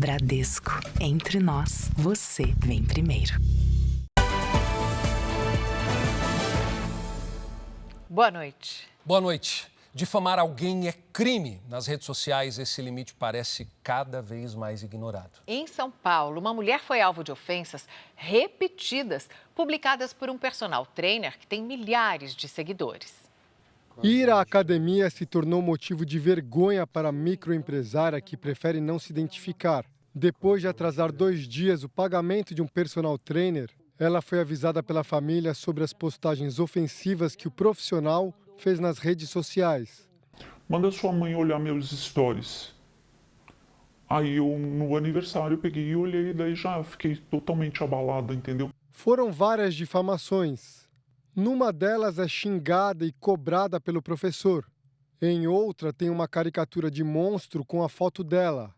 Bradesco. Entre nós, você vem primeiro. Boa noite. Boa noite. Difamar alguém é crime. Nas redes sociais, esse limite parece cada vez mais ignorado. Em São Paulo, uma mulher foi alvo de ofensas repetidas, publicadas por um personal trainer que tem milhares de seguidores. Ir à academia se tornou motivo de vergonha para a microempresária que prefere não se identificar. Depois de atrasar 2 dias o pagamento de um personal trainer, ela foi avisada pela família sobre as postagens ofensivas que o profissional fez nas redes sociais. Manda sua mãe olhar meus stories. Aí eu, no aniversário, peguei e olhei, daí já fiquei totalmente abalada, entendeu? Foram várias difamações. Numa delas é xingada e cobrada pelo professor. Em outra tem uma caricatura de monstro com a foto dela.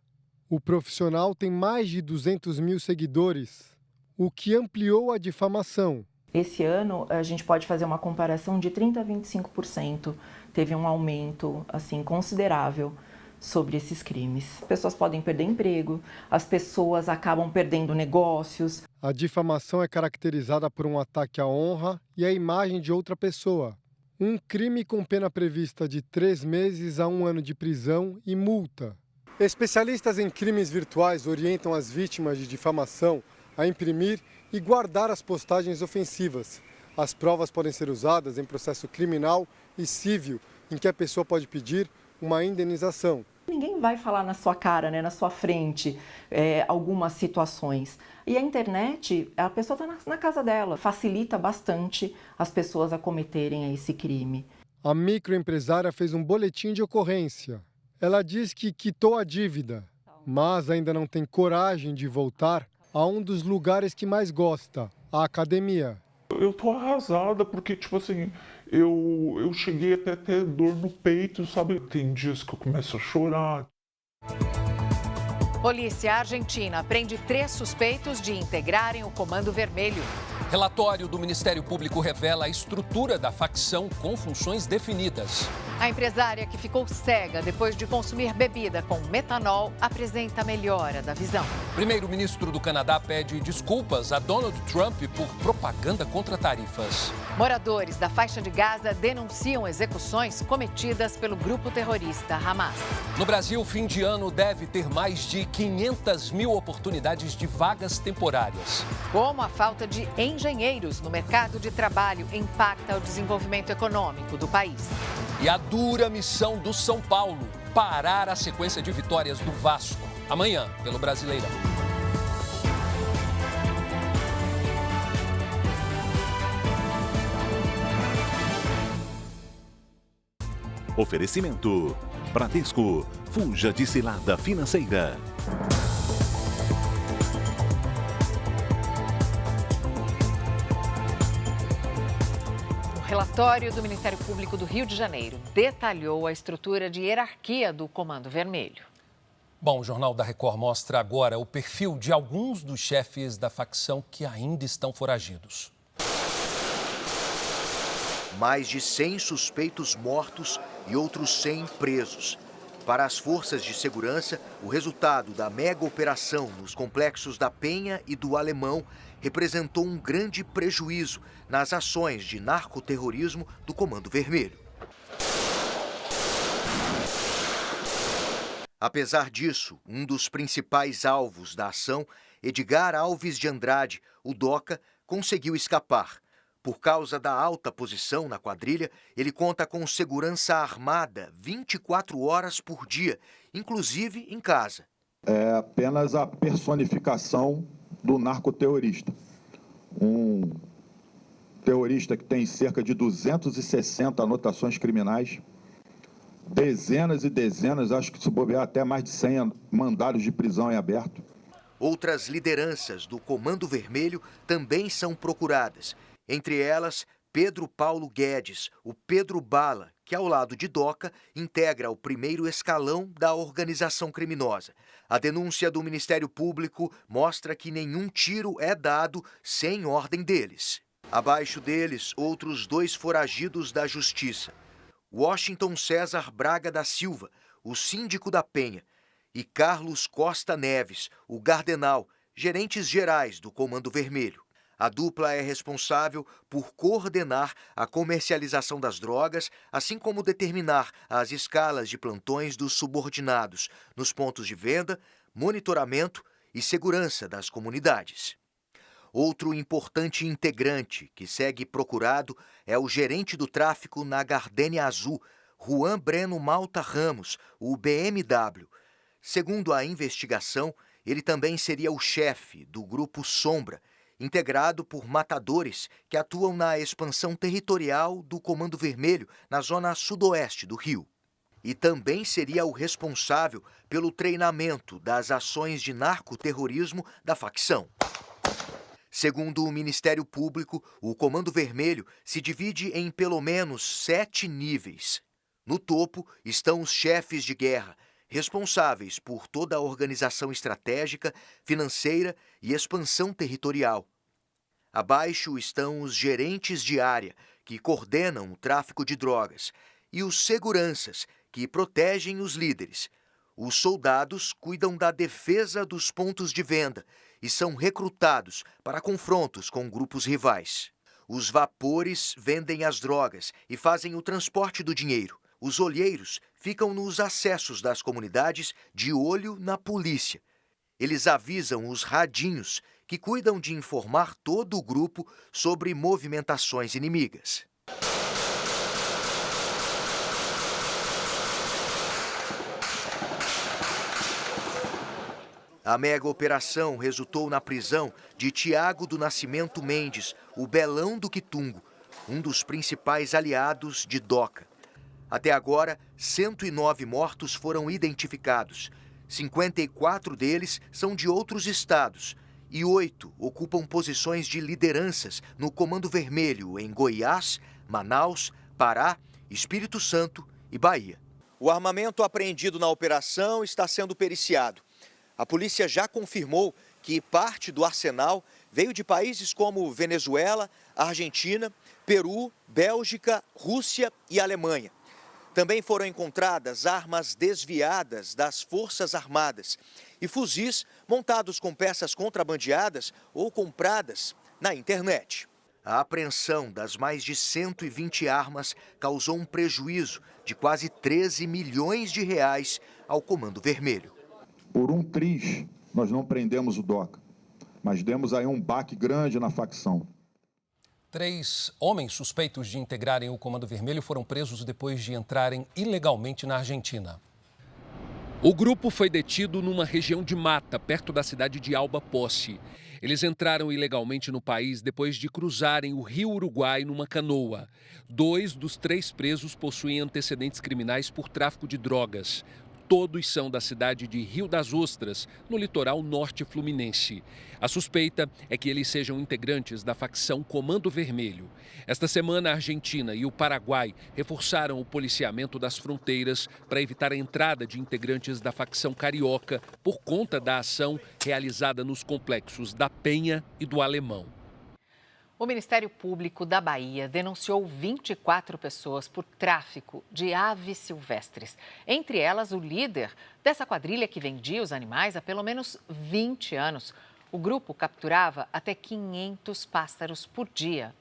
O profissional tem mais de 200 mil seguidores, o que ampliou a difamação. Esse ano, a gente pode fazer uma comparação de 30% a 25%. Teve um aumento assim, considerável sobre esses crimes. As pessoas podem perder emprego, as pessoas acabam perdendo negócios. A difamação é caracterizada por um ataque à honra e à imagem de outra pessoa. Um crime com pena prevista de 3 meses a 1 ano de prisão e multa. Especialistas em crimes virtuais orientam as vítimas de difamação a imprimir e guardar as postagens ofensivas. As provas podem ser usadas em processo criminal e civil, em que a pessoa pode pedir uma indenização. Ninguém vai falar na sua cara, né, na sua frente, algumas situações. E a internet, a pessoa está na casa dela, facilita bastante as pessoas a cometerem esse crime. A microempresária fez um boletim de ocorrência. Ela diz que quitou a dívida, mas ainda não tem coragem de voltar a um dos lugares que mais gosta, a academia. Eu tô arrasada porque, tipo assim, eu cheguei até a ter dor no peito, sabe? Tem dias que eu começo a chorar. Polícia argentina prende 3 suspeitos de integrarem o Comando Vermelho. Relatório do Ministério Público revela a estrutura da facção com funções definidas. A empresária que ficou cega depois de consumir bebida com metanol apresenta melhora da visão. Primeiro-ministro do Canadá pede desculpas a Donald Trump por propaganda contra tarifas. Moradores da faixa de Gaza denunciam execuções cometidas pelo grupo terrorista Hamas. No Brasil, o fim de ano deve ter mais de 500 mil oportunidades de vagas temporárias. Como a falta de engenheiros no mercado de trabalho impacta o desenvolvimento econômico do país. E a dura missão do São Paulo, parar a sequência de vitórias do Vasco. Amanhã, pelo Brasileirão. Oferecimento: Bradesco. Fuja de cilada financeira. O relatório do Ministério Público do Rio de Janeiro detalhou a estrutura de hierarquia do Comando Vermelho. Bom, o Jornal da Record mostra agora o perfil de alguns dos chefes da facção que ainda estão foragidos. Mais de 100 suspeitos mortos e outros 100 presos. Para as forças de segurança, o resultado da mega operação nos complexos da Penha e do Alemão representou um grande prejuízo nas ações de narcoterrorismo do Comando Vermelho. Apesar disso, um dos principais alvos da ação, Edgar Alves de Andrade, o Doca, conseguiu escapar. Por causa da alta posição na quadrilha, ele conta com segurança armada 24 horas por dia, inclusive em casa. É apenas a personificação do narcoterrorista. Um terrorista que tem cerca de 260 anotações criminais, dezenas e dezenas, acho que se bobear até mais de 100 mandados de prisão em aberto. Outras lideranças do Comando Vermelho também são procuradas. Entre elas, Pedro Paulo Guedes, o Pedro Bala, que ao lado de Doca integra o primeiro escalão da organização criminosa. A denúncia do Ministério Público mostra que nenhum tiro é dado sem ordem deles. Abaixo deles, outros 2 foragidos da Justiça. Washington César Braga da Silva, o síndico da Penha, e Carlos Costa Neves, o Gardenal, gerentes gerais do Comando Vermelho. A dupla é responsável por coordenar a comercialização das drogas, assim como determinar as escalas de plantões dos subordinados nos pontos de venda, monitoramento e segurança das comunidades. Outro importante integrante que segue procurado é o gerente do tráfico na Gardênia Azul, Juan Breno Malta Ramos, o BMW. Segundo a investigação, ele também seria o chefe do Grupo Sombra, integrado por matadores que atuam na expansão territorial do Comando Vermelho na zona sudoeste do Rio. E também seria o responsável pelo treinamento das ações de narcoterrorismo da facção. Segundo o Ministério Público, o Comando Vermelho se divide em pelo menos 7 níveis. No topo estão os chefes de guerra, responsáveis por toda a organização estratégica, financeira e expansão territorial. Abaixo estão os gerentes de área, que coordenam o tráfico de drogas, e os seguranças, que protegem os líderes. Os soldados cuidam da defesa dos pontos de venda e são recrutados para confrontos com grupos rivais. Os vapores vendem as drogas e fazem o transporte do dinheiro. Os olheiros ficam nos acessos das comunidades de olho na polícia. Eles avisam os radinhos, que cuidam de informar todo o grupo sobre movimentações inimigas. A mega operação resultou na prisão de Tiago do Nascimento Mendes, o Belão do Quitungo, um dos principais aliados de Doca. Até agora, 109 mortos foram identificados. 54 deles são de outros estados e 8 ocupam posições de lideranças no Comando Vermelho em Goiás, Manaus, Pará, Espírito Santo e Bahia. O armamento apreendido na operação está sendo periciado. A polícia já confirmou que parte do arsenal veio de países como Venezuela, Argentina, Peru, Bélgica, Rússia e Alemanha. Também foram encontradas armas desviadas das Forças Armadas e fuzis montados com peças contrabandeadas ou compradas na internet. A apreensão das mais de 120 armas causou um prejuízo de quase 13 milhões de reais ao Comando Vermelho. Por um triz, nós não prendemos o Doca, mas demos aí um baque grande na facção. 3 homens suspeitos de integrarem o Comando Vermelho foram presos depois de entrarem ilegalmente na Argentina. O grupo foi detido numa região de mata, perto da cidade de Alba Posse. Eles entraram ilegalmente no país depois de cruzarem o Rio Uruguai numa canoa. 2 dos 3 presos possuem antecedentes criminais por tráfico de drogas. Todos são da cidade de Rio das Ostras, no litoral norte fluminense. A suspeita é que eles sejam integrantes da facção Comando Vermelho. Esta semana, a Argentina e o Paraguai reforçaram o policiamento das fronteiras para evitar a entrada de integrantes da facção carioca por conta da ação realizada nos complexos da Penha e do Alemão. O Ministério Público da Bahia denunciou 24 pessoas por tráfico de aves silvestres. Entre elas, o líder dessa quadrilha que vendia os animais há pelo menos 20 anos. O grupo capturava até 500 pássaros por dia.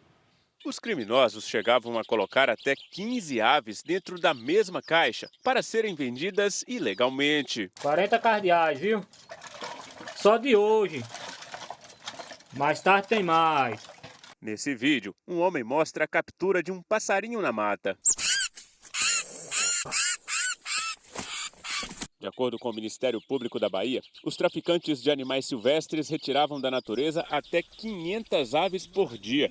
Os criminosos chegavam a colocar até 15 aves dentro da mesma caixa para serem vendidas ilegalmente. 40 cardeais, viu? Só de hoje. Mais tarde tem mais. Nesse vídeo, um homem mostra a captura de um passarinho na mata. De acordo com o Ministério Público da Bahia, os traficantes de animais silvestres retiravam da natureza até 500 aves por dia.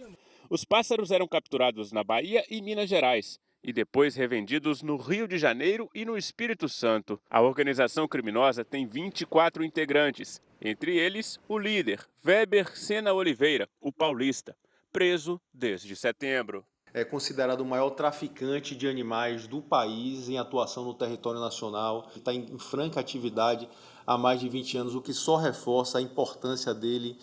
Os pássaros eram capturados na Bahia e Minas Gerais e depois revendidos no Rio de Janeiro e no Espírito Santo. A organização criminosa tem 24 integrantes, entre eles o líder, Weber Sena Oliveira, o paulista, preso desde setembro. É considerado o maior traficante de animais do país em atuação no território nacional. Está em franca atividade há mais de 20 anos, o que só reforça a importância dele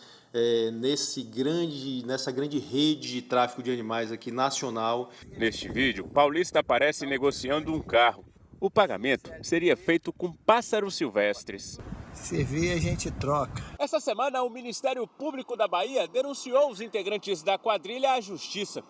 nessa grande rede de tráfico de animais aqui nacional. Neste vídeo, Paulista aparece negociando um carro. O pagamento seria feito com pássaros silvestres. Servir, a gente troca. Essa semana, o Ministério Público da Bahia denunciou os integrantes da quadrilha à justiça.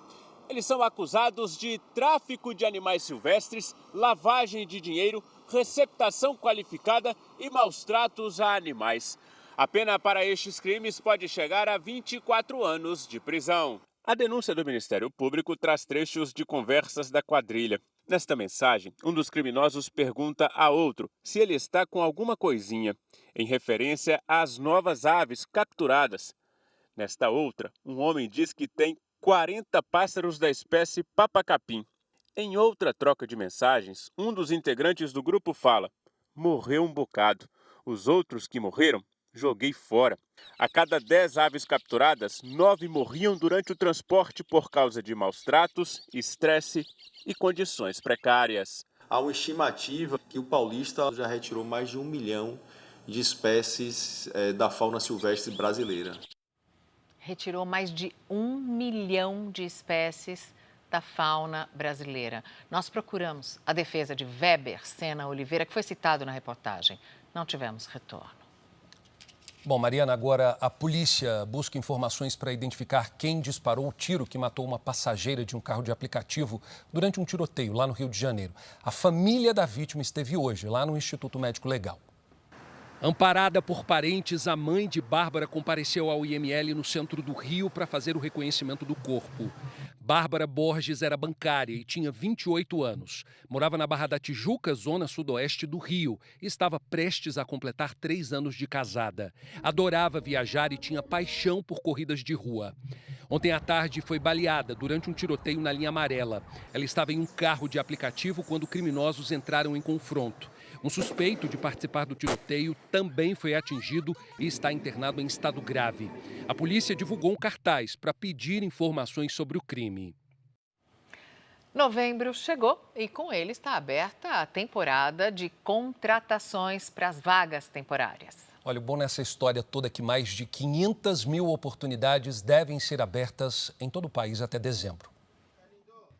Eles são acusados de tráfico de animais silvestres, lavagem de dinheiro, receptação qualificada e maus tratos a animais. A pena para estes crimes pode chegar a 24 anos de prisão. A denúncia do Ministério Público traz trechos de conversas da quadrilha. Nesta mensagem, um dos criminosos pergunta a outro se ele está com alguma coisinha, em referência às novas aves capturadas. Nesta outra, um homem diz que tem 40 pássaros da espécie papacapim. Em outra troca de mensagens, um dos integrantes do grupo fala: morreu um bocado. Os outros que morreram, joguei fora. A cada 10 aves capturadas, 9 morriam durante o transporte por causa de maus tratos, estresse e condições precárias. Há uma estimativa que o paulista já retirou mais de 1 milhão de espécies da fauna silvestre brasileira. Retirou mais de 1 milhão de espécies da fauna brasileira. Nós procuramos a defesa de Weber Sena Oliveira, que foi citado na reportagem. Não tivemos retorno. Bom, Mariana, agora a polícia busca informações para identificar quem disparou o tiro que matou uma passageira de um carro de aplicativo durante um tiroteio lá no Rio de Janeiro. A família da vítima esteve hoje lá no Instituto Médico Legal. Amparada por parentes, a mãe de Bárbara compareceu ao IML no centro do Rio para fazer o reconhecimento do corpo. Bárbara Borges era bancária e tinha 28 anos. Morava na Barra da Tijuca, zona sudoeste do Rio, e estava prestes a completar 3 anos de casada. Adorava viajar e tinha paixão por corridas de rua. Ontem à tarde foi baleada durante um tiroteio na linha amarela. Ela estava em um carro de aplicativo quando criminosos entraram em confronto. Um suspeito de participar do tiroteio também foi atingido e está internado em estado grave. A polícia divulgou um cartaz para pedir informações sobre o crime. Novembro chegou e com ele está aberta a temporada de contratações para as vagas temporárias. Olha, o bom nessa história toda é que mais de 500 mil oportunidades devem ser abertas em todo o país até dezembro.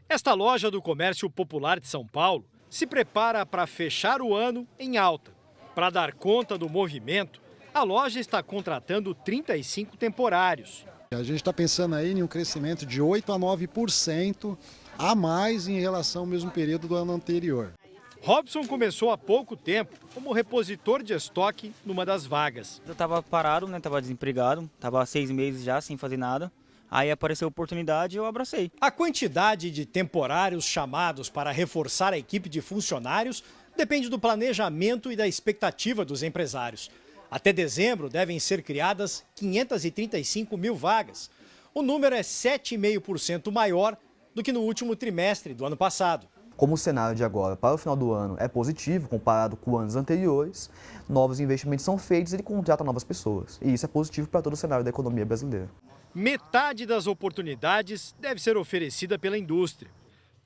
Esta loja do Comércio Popular de São Paulo se prepara para fechar o ano em alta. Para dar conta do movimento, a loja está contratando 35 temporários. A gente está pensando aí em um crescimento de 8% a 9% a mais em relação ao mesmo período do ano anterior. Robson começou há pouco tempo como repositor de estoque numa das vagas. Eu estava parado, né? Estava desempregado, estava há 6 meses já sem fazer nada. Aí apareceu a oportunidade e eu abracei. A quantidade de temporários chamados para reforçar a equipe de funcionários depende do planejamento e da expectativa dos empresários. Até dezembro devem ser criadas 535 mil vagas. O número é 7,5% maior do que no último trimestre do ano passado. Como o cenário de agora para o final do ano é positivo comparado com anos anteriores, novos investimentos são feitos e ele contrata novas pessoas. E isso é positivo para todo o cenário da economia brasileira. Metade das oportunidades deve ser oferecida pela indústria,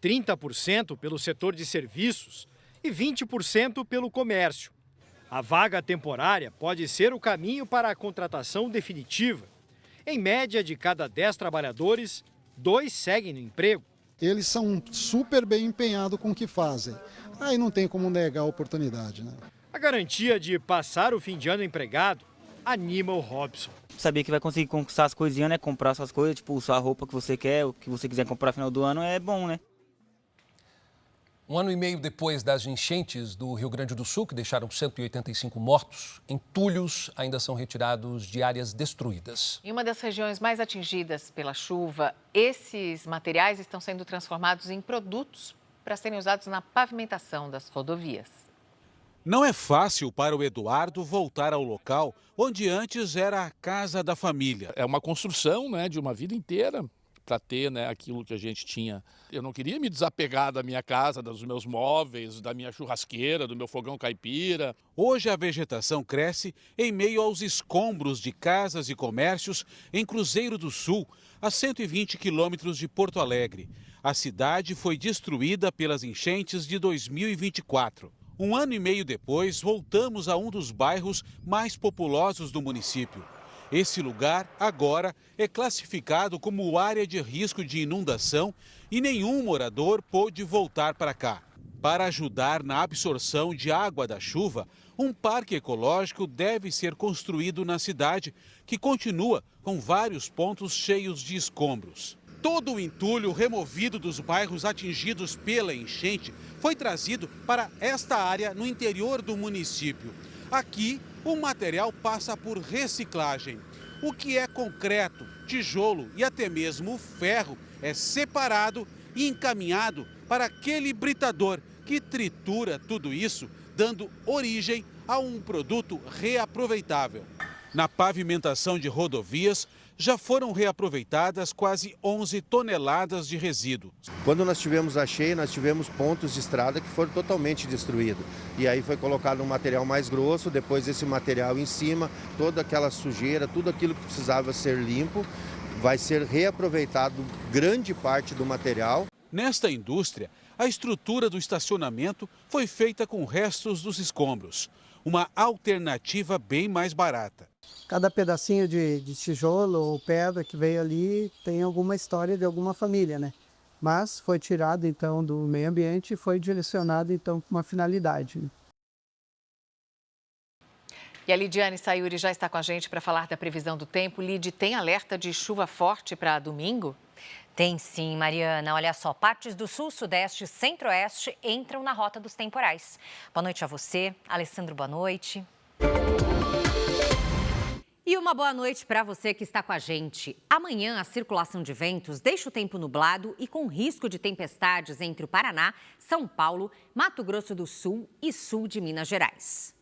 30% pelo setor de serviços e 20% pelo comércio. A vaga temporária pode ser o caminho para a contratação definitiva. Em média, de cada 10 trabalhadores, 2 seguem no emprego. Eles são super bem empenhados com o que fazem. Aí não tem como negar a oportunidade, né? A garantia de passar o fim de ano empregado anima o Robson. Saber que vai conseguir conquistar as coisinhas, né? Comprar suas coisas, tipo, a roupa que você quer, o que você quiser comprar no final do ano é bom, né? Um ano e meio depois das enchentes do Rio Grande do Sul, que deixaram 185 mortos, entulhos ainda são retirados de áreas destruídas. Em uma das regiões mais atingidas pela chuva, esses materiais estão sendo transformados em produtos para serem usados na pavimentação das rodovias. Não é fácil para o Eduardo voltar ao local onde antes era a casa da família. É uma construção, né, de uma vida inteira para ter, né, aquilo que a gente tinha. Eu não queria me desapegar da minha casa, dos meus móveis, da minha churrasqueira, do meu fogão caipira. Hoje a vegetação cresce em meio aos escombros de casas e comércios em Cruzeiro do Sul, a 120 quilômetros de Porto Alegre. A cidade foi destruída pelas enchentes de 2024. Um ano e meio depois, voltamos a um dos bairros mais populosos do município. Esse lugar, agora, é classificado como área de risco de inundação e nenhum morador pôde voltar para cá. Para ajudar na absorção de água da chuva, um parque ecológico deve ser construído na cidade, que continua com vários pontos cheios de escombros. Todo o entulho removido dos bairros atingidos pela enchente foi trazido para esta área no interior do município. Aqui, o material passa por reciclagem. O que é concreto, tijolo e até mesmo ferro é separado e encaminhado para aquele britador que tritura tudo isso, dando origem a um produto reaproveitável. Na pavimentação de rodovias, já foram reaproveitadas quase 11 toneladas de resíduo. Quando nós tivemos a cheia, nós tivemos pontos de estrada que foram totalmente destruídos. E aí foi colocado um material mais grosso, depois esse material em cima, toda aquela sujeira, tudo aquilo que precisava ser limpo, vai ser reaproveitado grande parte do material. Nesta indústria, a estrutura do estacionamento foi feita com restos dos escombros, uma alternativa bem mais barata. Cada pedacinho de tijolo ou pedra que veio ali tem alguma história de alguma família, né? Mas foi tirado então do meio ambiente e foi direcionado então com uma finalidade. E a Lidiane Sayuri já está com a gente para falar da previsão do tempo. Lid, tem alerta de chuva forte para domingo? Tem sim, Mariana. Olha só, partes do sul, sudeste e centro-oeste entram na rota dos temporais. Boa noite a você. Alessandro, boa noite. E uma boa noite para você que está com a gente. Amanhã, a circulação de ventos deixa o tempo nublado e com risco de tempestades entre o Paraná, São Paulo, Mato Grosso do Sul e sul de Minas Gerais.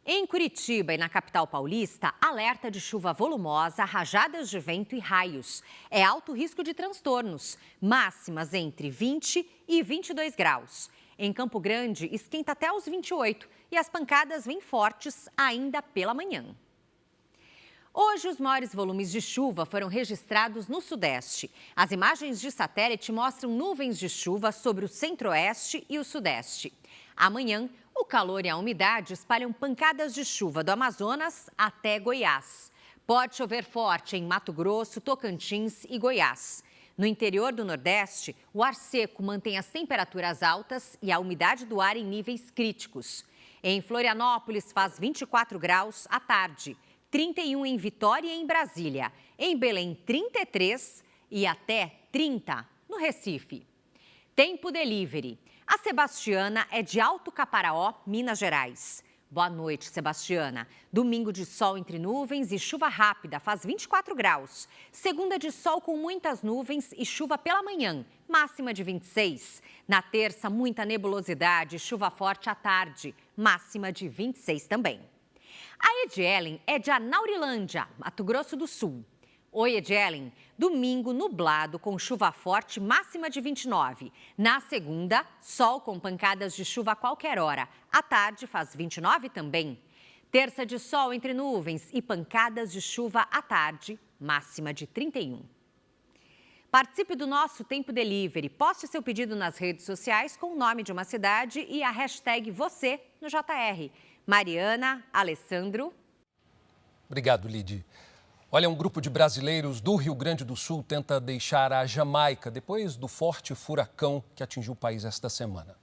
Em Curitiba e na capital paulista, alerta de chuva volumosa, rajadas de vento e raios. É alto risco de transtornos, máximas entre 20 e 22 graus. Em Campo Grande, esquenta até os 28 e as pancadas vêm fortes ainda pela manhã. Hoje, os maiores volumes de chuva foram registrados no Sudeste. As imagens de satélite mostram nuvens de chuva sobre o Centro-Oeste e o Sudeste. Amanhã, o calor e a umidade espalham pancadas de chuva do Amazonas até Goiás. Pode chover forte em Mato Grosso, Tocantins e Goiás. No interior do Nordeste, o ar seco mantém as temperaturas altas e a umidade do ar em níveis críticos. Em Florianópolis, faz 24 graus à tarde. 31 em Vitória e em Brasília. Em Belém, 33 e até 30 no Recife. Tempo Delivery. A Sebastiana é de Alto Caparaó, Minas Gerais. Boa noite, Sebastiana. Domingo de sol entre nuvens e chuva rápida, faz 24 graus. Segunda de sol com muitas nuvens e chuva pela manhã, máxima de 26. Na terça, muita nebulosidade, chuva forte à tarde, máxima de 26 também. A Edielen é de Anaurilândia, Mato Grosso do Sul. Oi, Edielen. Domingo nublado com chuva forte, máxima de 29. Na segunda, sol com pancadas de chuva a qualquer hora. À tarde faz 29 também. Terça de sol entre nuvens e pancadas de chuva à tarde, máxima de 31. Participe do nosso Tempo Delivery. Poste seu pedido nas redes sociais com o nome de uma cidade e a hashtag você no JR. Mariana, Alessandro. Obrigado, Lid. Olha, um grupo de brasileiros do Rio Grande do Sul tenta deixar a Jamaica depois do forte furacão que atingiu o país esta semana.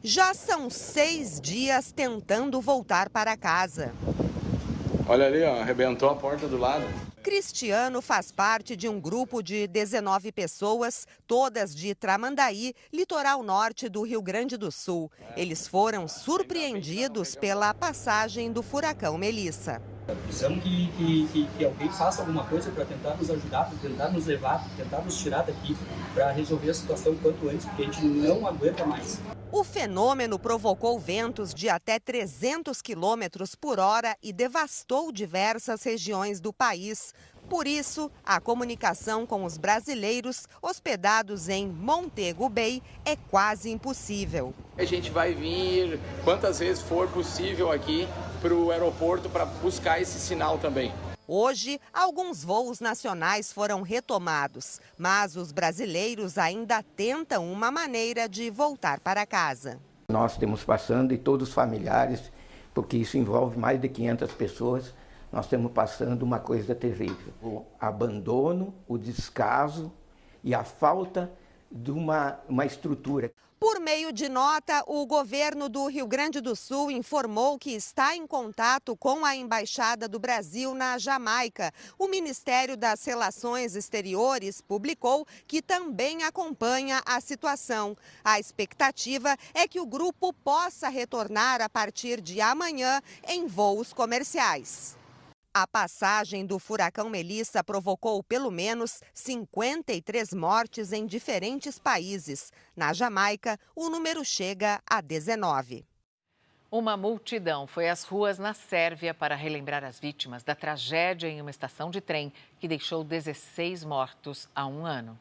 Já são 6 dias tentando voltar para casa. Olha ali, ó, arrebentou a porta do lado. Cristiano faz parte de um grupo de 19 pessoas, todas de Tramandaí, litoral norte do Rio Grande do Sul. Eles foram surpreendidos pela passagem do furacão Melissa. Precisamos que alguém faça alguma coisa para tentar nos ajudar, para tentar nos levar, para tentar nos tirar daqui, para resolver a situação quanto antes, porque a gente não aguenta mais. O fenômeno provocou ventos de até 300 km por hora e devastou diversas regiões do país. Por isso, a comunicação com os brasileiros hospedados em Montego Bay é quase impossível. A gente vai vir quantas vezes for possível aqui para o aeroporto para buscar esse sinal também. Hoje, alguns voos nacionais foram retomados, mas os brasileiros ainda tentam uma maneira de voltar para casa. Nós estamos passando, e todos os familiares, porque isso envolve mais de 500 pessoas, nós estamos passando uma coisa terrível. O abandono, o descaso e a falta de uma estrutura. Por meio de nota, o governo do Rio Grande do Sul informou que está em contato com a Embaixada do Brasil na Jamaica. O Ministério das Relações Exteriores publicou que também acompanha a situação. A expectativa é que o grupo possa retornar a partir de amanhã em voos comerciais. A passagem do furacão Melissa provocou pelo menos 53 mortes em diferentes países. Na Jamaica, o número chega a 19. Uma multidão foi às ruas na Sérvia para relembrar as vítimas da tragédia em uma estação de trem que deixou 16 mortos há um ano.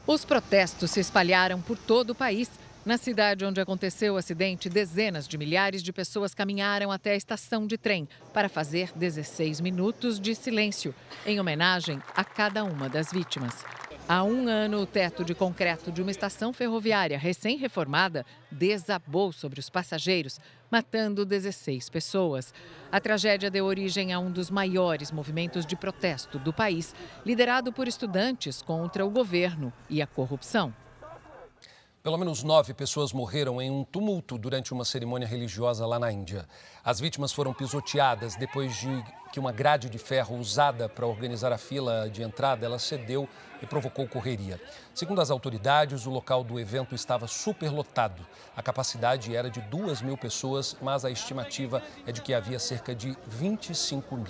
Os protestos se espalharam por todo o país. Na cidade onde aconteceu o acidente, dezenas de milhares de pessoas caminharam até a estação de trem para fazer 16 minutos de silêncio, em homenagem a cada uma das vítimas. Há um ano, o teto de concreto de uma estação ferroviária recém-reformada desabou sobre os passageiros, matando 16 pessoas. A tragédia deu origem a um dos maiores movimentos de protesto do país, liderado por estudantes contra o governo e a corrupção. Pelo menos 9 pessoas morreram em um tumulto durante uma cerimônia religiosa lá na Índia. As vítimas foram pisoteadas depois de que uma grade de ferro usada para organizar a fila de entrada, ela cedeu e provocou correria. Segundo as autoridades, o local do evento estava superlotado. A capacidade era de 2.000 pessoas, mas a estimativa é de que havia cerca de 25.000.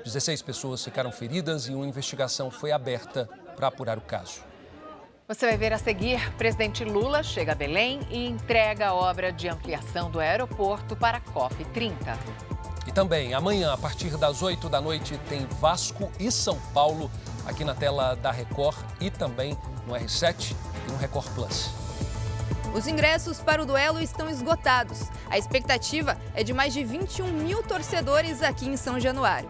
16 pessoas ficaram feridas e uma investigação foi aberta para apurar o caso. Você vai ver a seguir, presidente Lula chega a Belém e entrega a obra de ampliação do aeroporto para a COP30. E também, amanhã, a partir das 8 da noite, tem Vasco e São Paulo aqui na tela da Record e também no R7 e no Record Plus. Os ingressos para o duelo estão esgotados. A expectativa é de mais de 21 mil torcedores aqui em São Januário.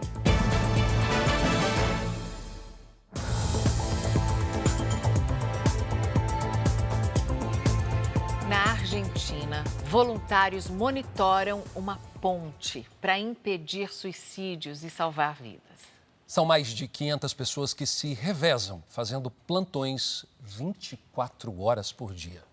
Na Argentina, voluntários monitoram uma ponte para impedir suicídios e salvar vidas. São mais de 500 pessoas que se revezam, fazendo plantões 24 horas por dia.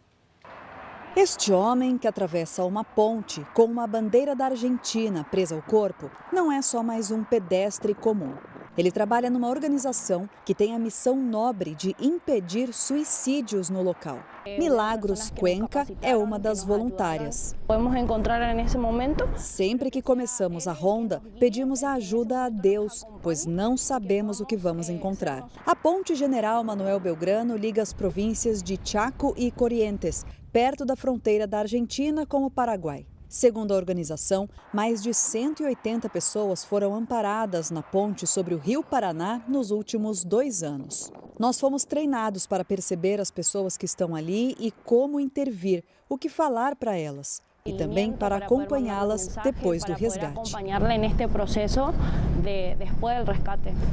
Este homem que atravessa uma ponte com uma bandeira da Argentina presa ao corpo não é só mais um pedestre comum. Ele trabalha numa organização que tem a missão nobre de impedir suicídios no local. Milagros Cuenca é uma das voluntárias. Podemos encontrar nesse momento? Sempre que começamos a ronda, pedimos a ajuda a Deus, pois não sabemos o que vamos encontrar. A Ponte General Manuel Belgrano liga as províncias de Chaco e Corrientes, perto da fronteira da Argentina com o Paraguai. Segundo a organização, mais de 180 pessoas foram amparadas na ponte sobre o Rio Paraná nos últimos 2 anos. Nós fomos treinados para perceber as pessoas que estão ali e como intervir, o que falar para elas. E também para acompanhá-las depois do resgate.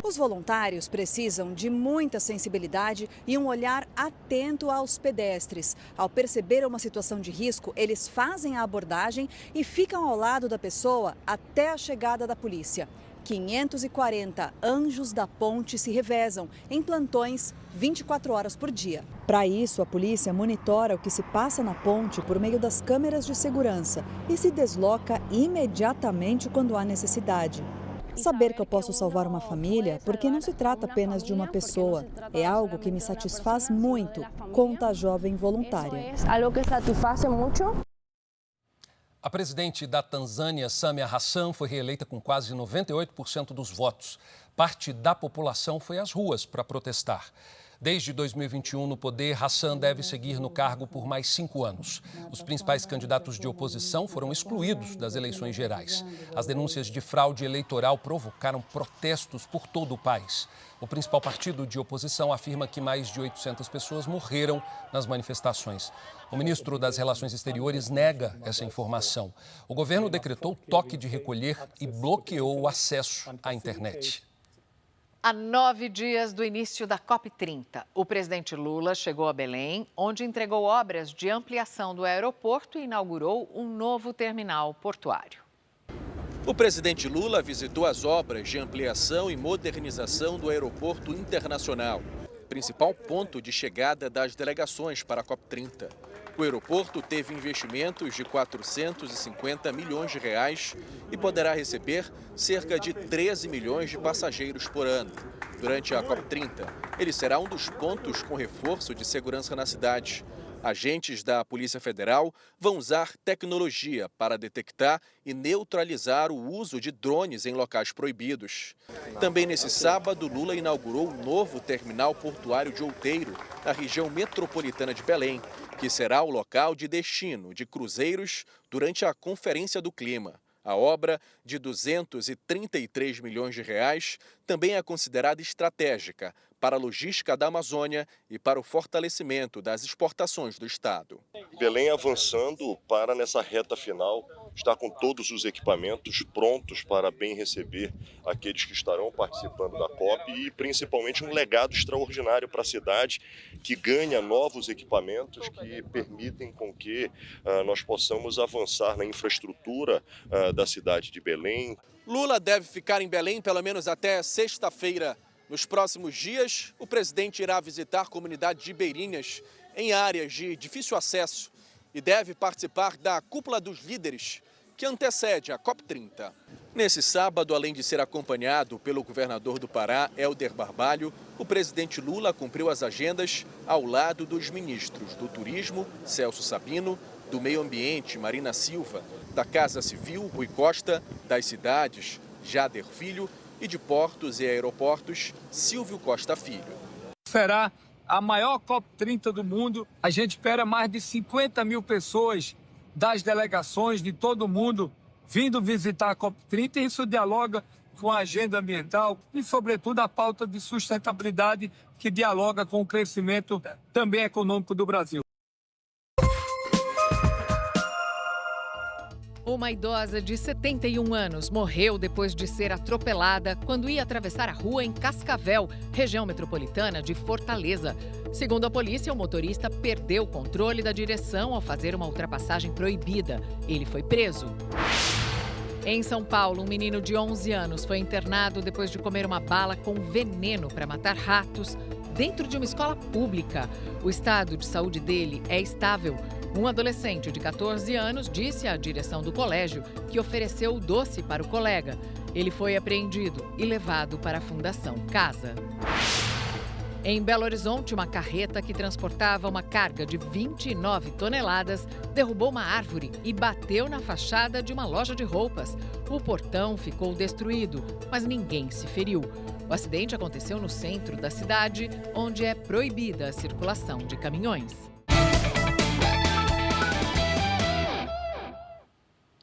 Os voluntários precisam de muita sensibilidade e um olhar atento aos pedestres. Ao perceber uma situação de risco, eles fazem a abordagem e ficam ao lado da pessoa até a chegada da polícia. 540 anjos da ponte se revezam em plantões 24 horas por dia. Para isso, a polícia monitora o que se passa na ponte por meio das câmeras de segurança e se desloca imediatamente quando há necessidade. Saber que eu posso salvar uma família, porque não se trata apenas de uma pessoa, é algo que me satisfaz muito, conta a jovem voluntária. A presidente da Tanzânia, Samia Hassan, foi reeleita com quase 98% dos votos. Parte da população foi às ruas para protestar. Desde 2021, no poder, Hassan deve seguir no cargo por mais 5 anos. Os principais candidatos de oposição foram excluídos das eleições gerais. As denúncias de fraude eleitoral provocaram protestos por todo o país. O principal partido de oposição afirma que mais de 800 pessoas morreram nas manifestações. O ministro das Relações Exteriores nega essa informação. O governo decretou toque de recolher e bloqueou o acesso à internet. Há 9 dias do início da COP30, o presidente Lula chegou a Belém, onde entregou obras de ampliação do aeroporto e inaugurou um novo terminal portuário. O presidente Lula visitou as obras de ampliação e modernização do aeroporto internacional, principal ponto de chegada das delegações para a COP30. O aeroporto teve investimentos de 450 milhões de reais e poderá receber cerca de 13 milhões de passageiros por ano. Durante a COP30, ele será um dos pontos com reforço de segurança na cidade. Agentes da Polícia Federal vão usar tecnologia para detectar e neutralizar o uso de drones em locais proibidos. Também nesse sábado, Lula inaugurou um novo terminal portuário de Outeiro, na região metropolitana de Belém, que será o local de destino de cruzeiros durante a Conferência do Clima. A obra, de 233 milhões de reais, também é considerada estratégica para a logística da Amazônia e para o fortalecimento das exportações do estado. Belém avançando para, nessa reta final, estar com todos os equipamentos prontos para bem receber aqueles que estarão participando da COP e principalmente um legado extraordinário para a cidade que ganha novos equipamentos que permitem com que nós possamos avançar na infraestrutura da cidade de Belém. Lula deve ficar em Belém pelo menos até sexta-feira. Nos próximos dias, o presidente irá visitar comunidades ribeirinhas em áreas de difícil acesso e deve participar da Cúpula dos Líderes, que antecede a COP30. Nesse sábado, além de ser acompanhado pelo governador do Pará, Helder Barbalho, o presidente Lula cumpriu as agendas ao lado dos ministros do Turismo, Celso Sabino, do Meio Ambiente, Marina Silva, da Casa Civil, Rui Costa, das Cidades, Jader Filho, e de Portos e Aeroportos, Silvio Costa Filho. Será a maior COP30 do mundo. A gente espera mais de 50 mil pessoas das delegações de todo o mundo vindo visitar a COP30 e isso dialoga com a agenda ambiental e, sobretudo, a pauta de sustentabilidade que dialoga com o crescimento também econômico do Brasil. Uma idosa de 71 anos morreu depois de ser atropelada quando ia atravessar a rua em Cascavel, região metropolitana de Fortaleza. Segundo a polícia, o motorista perdeu o controle da direção ao fazer uma ultrapassagem proibida. Ele foi preso. Em São Paulo, um menino de 11 anos foi internado depois de comer uma bala com veneno para matar ratos dentro de uma escola pública. O estado de saúde dele é estável. Um adolescente de 14 anos disse à direção do colégio que ofereceu o doce para o colega. Ele foi apreendido e levado para a Fundação Casa. Em Belo Horizonte, uma carreta que transportava uma carga de 29 toneladas derrubou uma árvore e bateu na fachada de uma loja de roupas. O portão ficou destruído, mas ninguém se feriu. O acidente aconteceu no centro da cidade, onde é proibida a circulação de caminhões.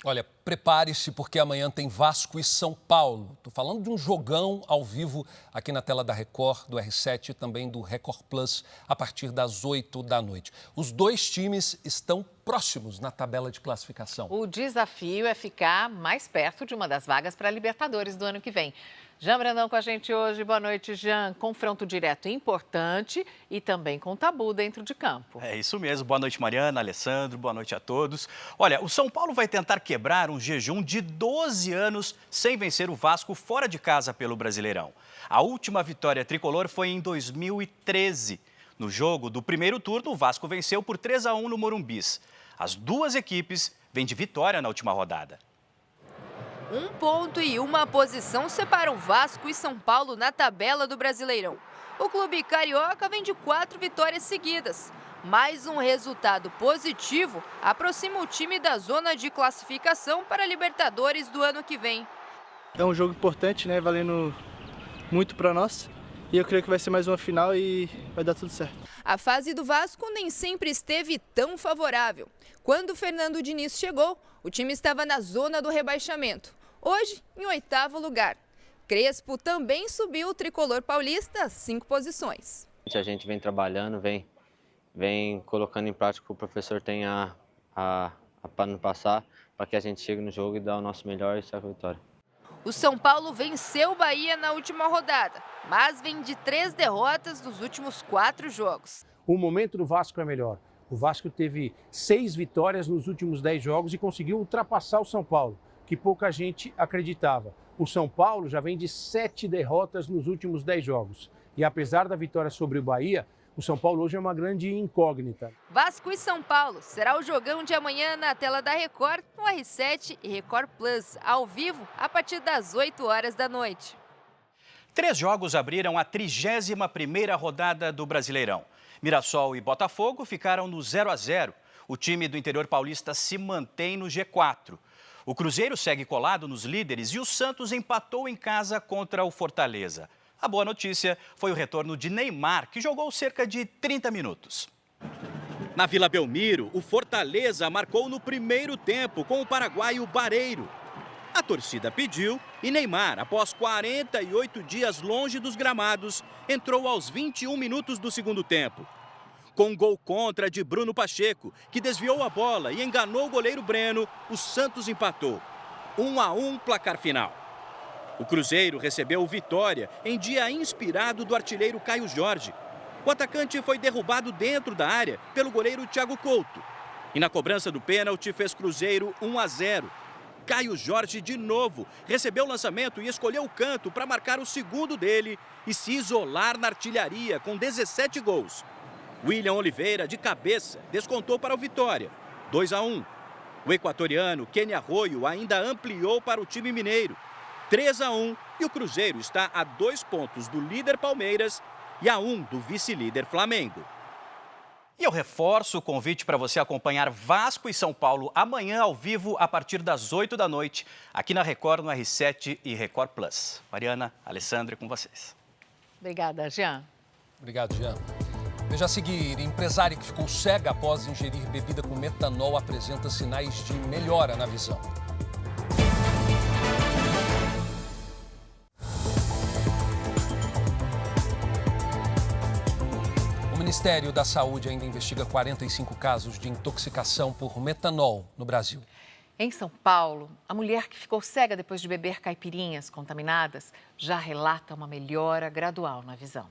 Olha, prepare-se porque amanhã tem Vasco e São Paulo. Estou falando de um jogão ao vivo aqui na tela da Record, do R7 e também do Record Plus, a partir das 8 da noite. Os dois times estão próximos na tabela de classificação. O desafio é ficar mais perto de uma das vagas para a Libertadores do ano que vem. Jean Brandão com a gente hoje. Boa noite, Jean. Confronto direto importante e também com tabu dentro de campo. É isso mesmo. Boa noite, Mariana, Alessandro. Boa noite a todos. Olha, o São Paulo vai tentar quebrar um jejum de 12 anos sem vencer o Vasco fora de casa pelo Brasileirão. A última vitória tricolor foi em 2013. No jogo do primeiro turno, o Vasco venceu por 3-1 no Morumbis. As duas equipes vêm de vitória na última rodada. 1 ponto e 1 posição separam Vasco e São Paulo na tabela do Brasileirão. O clube carioca vem de 4 vitórias seguidas. Mais um resultado positivo aproxima o time da zona de classificação para a Libertadores do ano que vem. É um jogo importante, né? Valendo muito para nós. E eu creio que vai ser mais uma final e vai dar tudo certo. A fase do Vasco nem sempre esteve tão favorável. Quando Fernando Diniz chegou, o time estava na zona do rebaixamento. Hoje, em 8º lugar. Crespo também subiu o tricolor paulista 5 posições. A gente vem trabalhando, vem colocando em prática o que o professor tem para nos passar, para que a gente chegue no jogo e dê o nosso melhor e saia a vitória. O São Paulo venceu o Bahia na última rodada, mas vem de 3 derrotas nos últimos 4 jogos. O momento do Vasco é melhor. O Vasco teve 6 vitórias nos últimos 10 jogos e conseguiu ultrapassar o São Paulo, que pouca gente acreditava. O São Paulo já vem de 7 derrotas nos últimos 10 jogos. E apesar da vitória sobre o Bahia, O São Paulo hoje é uma grande incógnita. Vasco e São Paulo será o jogão de amanhã na tela da Record, no R7 e Record Plus, ao vivo, a partir das 8 horas da noite. 3 jogos abriram a 31ª rodada do Brasileirão. Mirassol e Botafogo ficaram no 0-0. O time do interior paulista se mantém no G4. O Cruzeiro segue colado nos líderes e o Santos empatou em casa contra o Fortaleza. A boa notícia foi o retorno de Neymar, que jogou cerca de 30 minutos. Na Vila Belmiro, o Fortaleza marcou no primeiro tempo com o paraguaio Barreiro. A torcida pediu e Neymar, após 48 dias longe dos gramados, entrou aos 21 minutos do segundo tempo. Com um gol contra de Bruno Pacheco, que desviou a bola e enganou o goleiro Breno, o Santos empatou. 1-1 placar final. O Cruzeiro recebeu o Vitória em dia inspirado do artilheiro Caio Jorge. O atacante foi derrubado dentro da área pelo goleiro Thiago Couto. E na cobrança do pênalti fez Cruzeiro 1-0. Caio Jorge, de novo, recebeu o lançamento e escolheu o canto para marcar o segundo dele e se isolar na artilharia com 17 gols. William Oliveira, de cabeça, descontou para o Vitória, 2-1. O equatoriano Kenny Arroyo ainda ampliou para o time mineiro, 3-1. E o Cruzeiro está a 2 pontos do líder Palmeiras e a 1 do vice-líder Flamengo. E eu reforço o convite para você acompanhar Vasco e São Paulo amanhã ao vivo a partir das 8 da noite, aqui na Record, no R7 e Record Plus. Mariana, Alessandra, com vocês. Obrigada, Jean. Obrigado, Jean. Veja a seguir, empresária que ficou cega após ingerir bebida com metanol apresenta sinais de melhora na visão. O Ministério da Saúde ainda investiga 45 casos de intoxicação por metanol no Brasil. Em São Paulo, a mulher que ficou cega depois de beber caipirinhas contaminadas já relata uma melhora gradual na visão.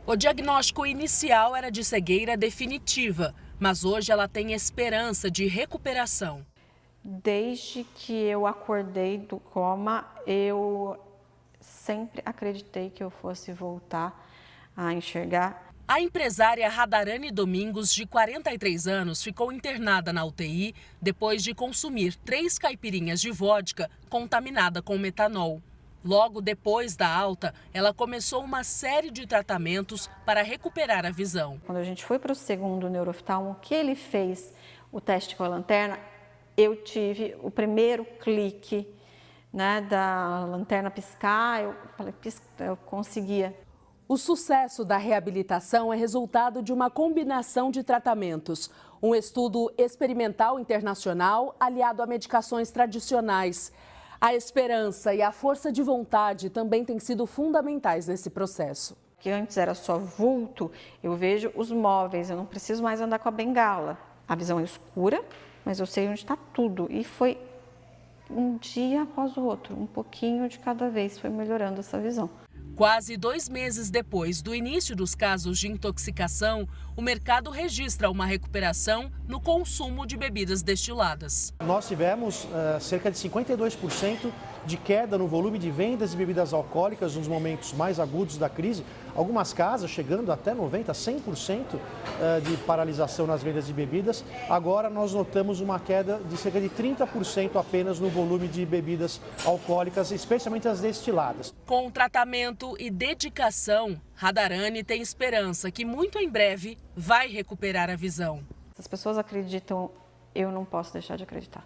O diagnóstico inicial era de cegueira definitiva, mas hoje ela tem esperança de recuperação. Desde que eu acordei do coma, eu sempre acreditei que eu fosse voltar a enxergar. A empresária Radarane Domingos, de 43 anos, ficou internada na UTI depois de consumir 3 caipirinhas de vodka contaminada com metanol. Logo depois da alta, ela começou uma série de tratamentos para recuperar a visão. Quando a gente foi para o segundo neurooftalmo, que ele fez o teste com a lanterna, eu tive o primeiro clique, né, da lanterna piscar, eu falei, eu conseguia. O sucesso da reabilitação é resultado de uma combinação de tratamentos. Um estudo experimental internacional aliado a medicações tradicionais. A esperança e a força de vontade também têm sido fundamentais nesse processo. Que antes era só vulto, eu vejo os móveis, eu não preciso mais andar com a bengala. A visão é escura, mas eu sei onde está tudo. E foi um dia após o outro, um pouquinho de cada vez, foi melhorando essa visão. Quase 2 meses depois do início dos casos de intoxicação, o mercado registra uma recuperação no consumo de bebidas destiladas. Nós tivemos cerca de 52% de queda no volume de vendas de bebidas alcoólicas nos momentos mais agudos da crise. Algumas casas chegando até 90%, 100% de paralisação nas vendas de bebidas. Agora nós notamos uma queda de cerca de 30% apenas no volume de bebidas alcoólicas, especialmente as destiladas. Com tratamento e dedicação, Radarane tem esperança que muito em breve vai recuperar a visão. Se as pessoas acreditam, eu não posso deixar de acreditar.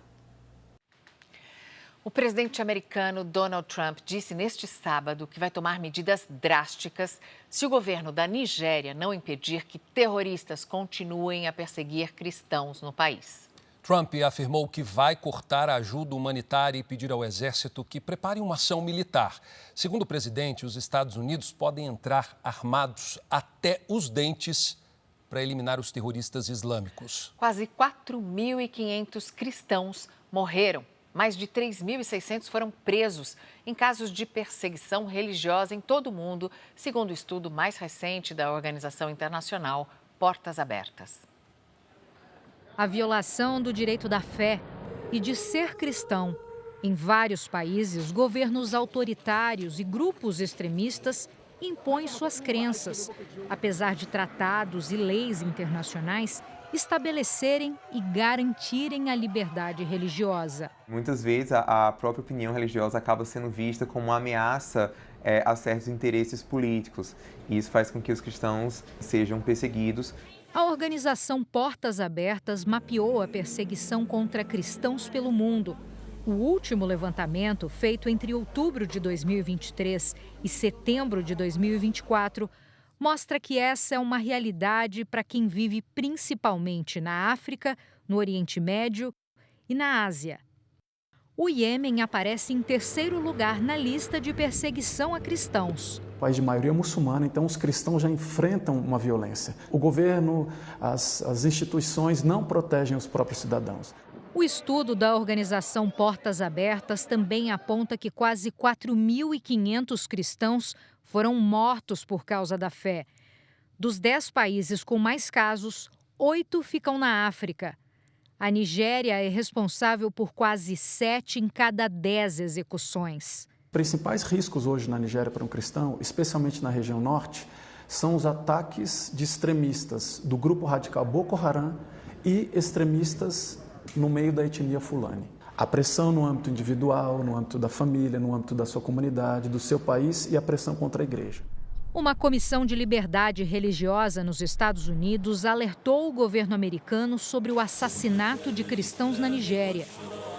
O presidente americano Donald Trump disse neste sábado que vai tomar medidas drásticas se o governo da Nigéria não impedir que terroristas continuem a perseguir cristãos no país. Trump afirmou que vai cortar a ajuda humanitária e pedir ao exército que prepare uma ação militar. Segundo o presidente, os Estados Unidos podem entrar armados até os dentes para eliminar os terroristas islâmicos. Quase 4.500 cristãos morreram. Mais de 3.600 foram presos em casos de perseguição religiosa em todo o mundo, segundo o estudo mais recente da organização internacional Portas Abertas. A violação do direito da fé e de ser cristão. Em vários países, governos autoritários e grupos extremistas impõe suas crenças, apesar de tratados e leis internacionais estabelecerem e garantirem a liberdade religiosa. Muitas vezes a própria opinião religiosa acaba sendo vista como uma ameaça a certos interesses políticos. E isso faz com que os cristãos sejam perseguidos. A organização Portas Abertas mapeou a perseguição contra cristãos pelo mundo. O último levantamento, feito entre outubro de 2023 e setembro de 2024, mostra que essa é uma realidade para quem vive principalmente na África, no Oriente Médio e na Ásia. O Iêmen aparece em terceiro lugar na lista de perseguição a cristãos. País de maioria muçulmana, então os cristãos já enfrentam uma violência. O governo, as instituições não protegem os próprios cidadãos. O estudo da organização Portas Abertas também aponta que quase 4.500 cristãos foram mortos por causa da fé. Dos 10 países com mais casos, 8 ficam na África. A Nigéria é responsável por quase 7 em cada 10 execuções. Os principais riscos hoje na Nigéria para um cristão, especialmente na região norte, são os ataques de extremistas do grupo radical Boko Haram e extremistas no meio da etnia Fulani. A pressão no âmbito individual, no âmbito da família, no âmbito da sua comunidade, do seu país e a pressão contra a igreja. Uma comissão de liberdade religiosa nos Estados Unidos alertou o governo americano sobre o assassinato de cristãos na Nigéria.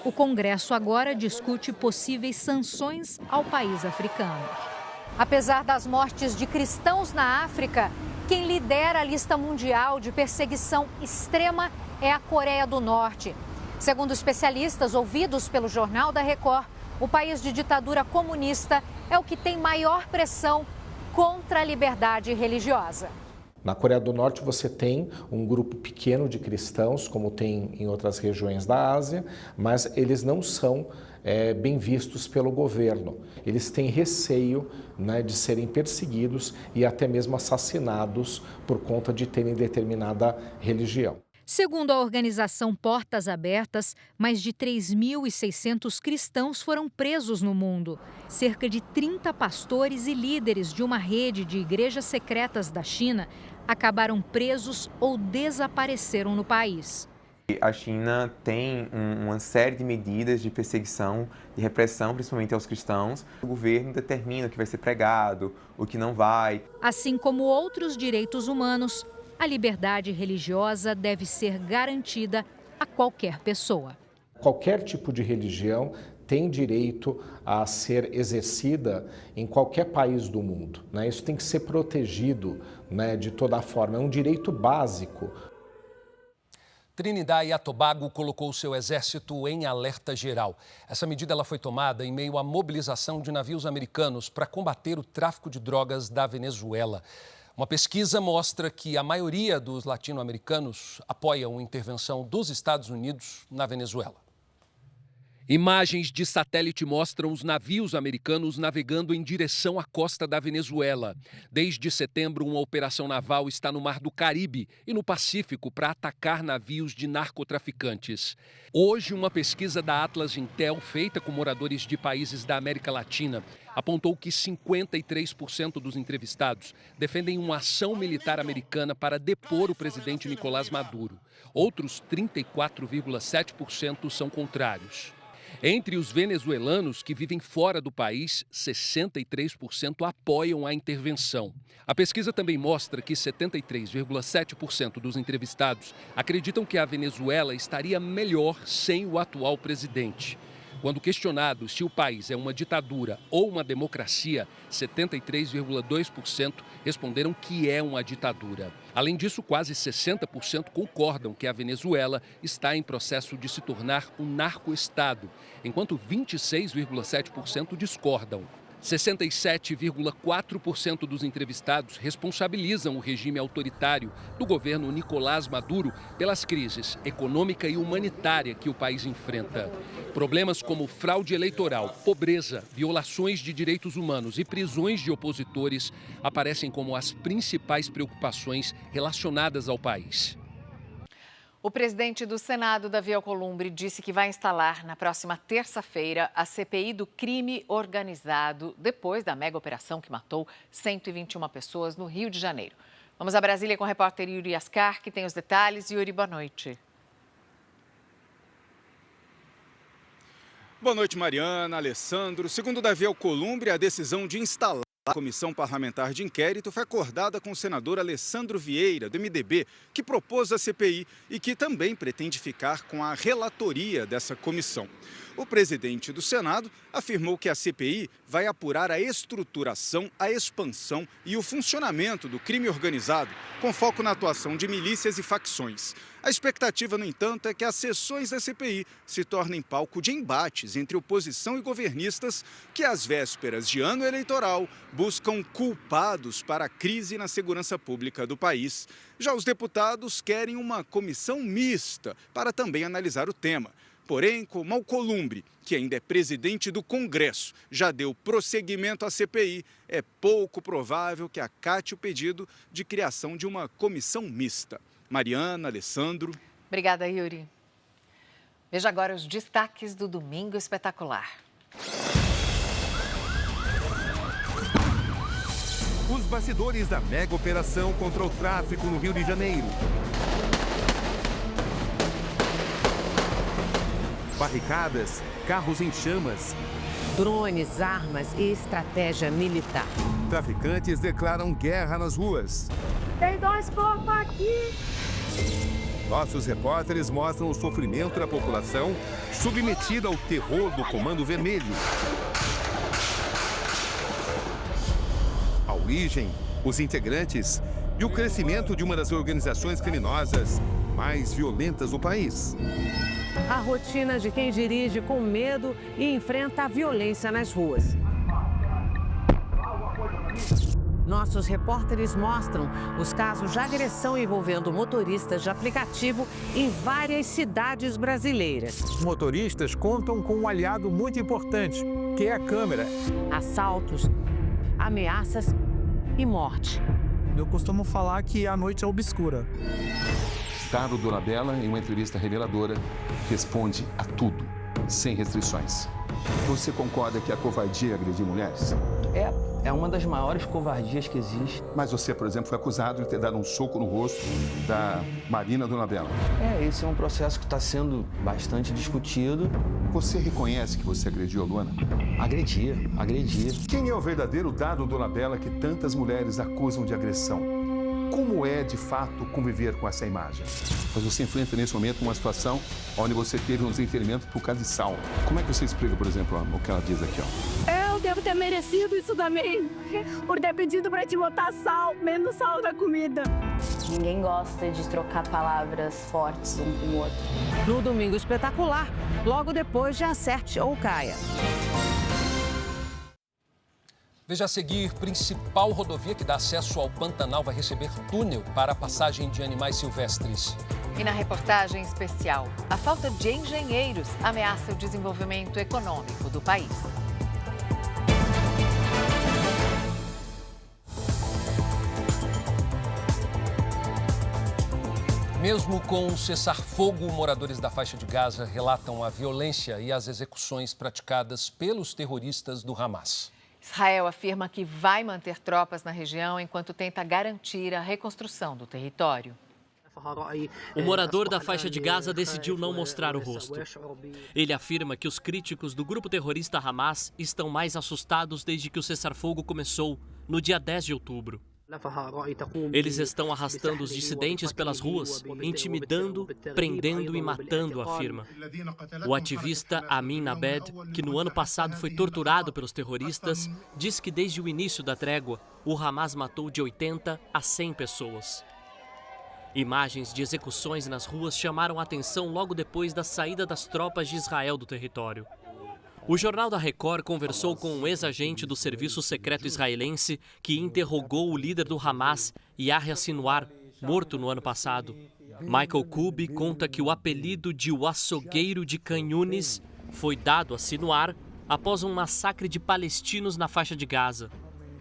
O Congresso agora discute possíveis sanções ao país africano. Apesar das mortes de cristãos na África, quem lidera a lista mundial de perseguição extrema é a Coreia do Norte. Segundo especialistas ouvidos pelo Jornal da Record, o país de ditadura comunista é o que tem maior pressão contra a liberdade religiosa. Na Coreia do Norte você tem um grupo pequeno de cristãos, como tem em outras regiões da Ásia, mas eles não são bem vistos pelo governo. Eles têm receio, de serem perseguidos e até mesmo assassinados por conta de terem determinada religião. Segundo a organização Portas Abertas, mais de 3.600 cristãos foram presos no mundo. Cerca de 30 pastores e líderes de uma rede de igrejas secretas da China acabaram presos ou desapareceram no país. A China tem uma série de medidas de perseguição e repressão, principalmente aos cristãos. O governo determina o que vai ser pregado, o que não vai. Assim como outros direitos humanos, a liberdade religiosa deve ser garantida a qualquer pessoa. Qualquer tipo de religião tem direito a ser exercida em qualquer país do mundo. Isso tem que ser protegido de toda forma, é um direito básico. Trinidad e Tobago colocou seu exército em alerta geral. Essa medida ela foi tomada em meio à mobilização de navios americanos para combater o tráfico de drogas da Venezuela. Uma pesquisa mostra que a maioria dos latino-americanos apoiam a intervenção dos Estados Unidos na Venezuela. Imagens de satélite mostram os navios americanos navegando em direção à costa da Venezuela. Desde setembro, uma operação naval está no Mar do Caribe e no Pacífico para atacar navios de narcotraficantes. Hoje, uma pesquisa da Atlas Intel, feita com moradores de países da América Latina, apontou que 53% dos entrevistados defendem uma ação militar americana para depor o presidente Nicolás Maduro. Outros 34,7% são contrários. Entre os venezuelanos que vivem fora do país, 63% apoiam a intervenção. A pesquisa também mostra que 73,7% dos entrevistados acreditam que a Venezuela estaria melhor sem o atual presidente. Quando questionados se o país é uma ditadura ou uma democracia, 73,2% responderam que é uma ditadura. Além disso, quase 60% concordam que a Venezuela está em processo de se tornar um narco-estado, enquanto 26,7% discordam. 67,4% dos entrevistados responsabilizam o regime autoritário do governo Nicolás Maduro pelas crises econômica e humanitária que o país enfrenta. Problemas como fraude eleitoral, pobreza, violações de direitos humanos e prisões de opositores aparecem como as principais preocupações relacionadas ao país. O presidente do Senado, Davi Alcolumbre, disse que vai instalar na próxima terça-feira a CPI do crime organizado, depois da mega operação que matou 121 pessoas no Rio de Janeiro. Vamos a Brasília com o repórter Yuri Ascar, que tem os detalhes. Yuri, boa noite. Boa noite, Mariana, Alessandro. Segundo Davi Alcolumbre, a decisão de instalar a comissão parlamentar de inquérito foi acordada com o senador Alessandro Vieira, do MDB, que propôs a CPI e que também pretende ficar com a relatoria dessa comissão. O presidente do Senado afirmou que a CPI vai apurar a estruturação, a expansão e o funcionamento do crime organizado, com foco na atuação de milícias e facções. A expectativa, no entanto, é que as sessões da CPI se tornem palco de embates entre oposição e governistas que, às vésperas de ano eleitoral, buscam culpados para a crise na segurança pública do país. Já os deputados querem uma comissão mista para também analisar o tema. Porém, como Alcolumbre, que ainda é presidente do Congresso, já deu prosseguimento à CPI, é pouco provável que acate o pedido de criação de uma comissão mista. Mariana, Alessandro. Obrigada, Yuri. Veja agora os destaques do Domingo Espetacular. Os bastidores da mega operação contra o tráfico no Rio de Janeiro. Barricadas, carros em chamas. Drones, armas e estratégia militar. Traficantes declaram guerra nas ruas. Tem 2 corpos aqui. Nossos repórteres mostram o sofrimento da população submetida ao terror do Comando Vermelho. A origem, os integrantes e o crescimento de uma das organizações criminosas mais violentas do país. A rotina de quem dirige com medo e enfrenta a violência nas ruas. Nossos repórteres mostram os casos de agressão envolvendo motoristas de aplicativo em várias cidades brasileiras. Motoristas contam com um aliado muito importante, que é a câmera. Assaltos, ameaças e morte. Eu costumo falar que a noite é obscura. Dado Dolabella, em uma entrevista reveladora, responde a tudo, sem restrições. Você concorda que a covardia é agredir mulheres? É uma das maiores covardias que existe. Mas você, por exemplo, foi acusado de ter dado um soco no rosto da Marina Dolabella. Esse é um processo que está sendo bastante discutido. Você reconhece que você agrediu a Luana? Agredi. Quem é o verdadeiro Dado Dolabella que tantas mulheres acusam de agressão? Como é, de fato, conviver com essa imagem? Mas você enfrenta, nesse momento, uma situação onde você teve um desentendimento por causa de sal. Como é que você explica, por exemplo, o que ela diz aqui, ó? Eu devo ter merecido isso também, por ter pedido pra te botar sal, menos sal na comida. Ninguém gosta de trocar palavras fortes um com o outro. No Domingo Espetacular, logo depois de Acerte ou Caia. Veja a seguir, principal rodovia que dá acesso ao Pantanal vai receber túnel para a passagem de animais silvestres. E na reportagem especial, a falta de engenheiros ameaça o desenvolvimento econômico do país. Mesmo com um cessar-fogo, moradores da faixa de Gaza relatam a violência e as execuções praticadas pelos terroristas do Hamas. Israel afirma que vai manter tropas na região enquanto tenta garantir a reconstrução do território. O morador da faixa de Gaza decidiu não mostrar o rosto. Ele afirma que os críticos do grupo terrorista Hamas estão mais assustados desde que o cessar-fogo começou, no dia 10 de outubro. Eles estão arrastando os dissidentes pelas ruas, intimidando, prendendo e matando, afirma. O ativista Amin Nabed, que no ano passado foi torturado pelos terroristas, diz que desde o início da trégua, o Hamas matou de 80 a 100 pessoas. Imagens de execuções nas ruas chamaram a atenção logo depois da saída das tropas de Israel do território. O Jornal da Record conversou com um ex-agente do Serviço Secreto Israelense que interrogou o líder do Hamas, Yahya Sinwar, morto no ano passado. Michael Kubi conta que o apelido de o açougueiro de Khan Yunis foi dado a Sinwar após um massacre de palestinos na faixa de Gaza.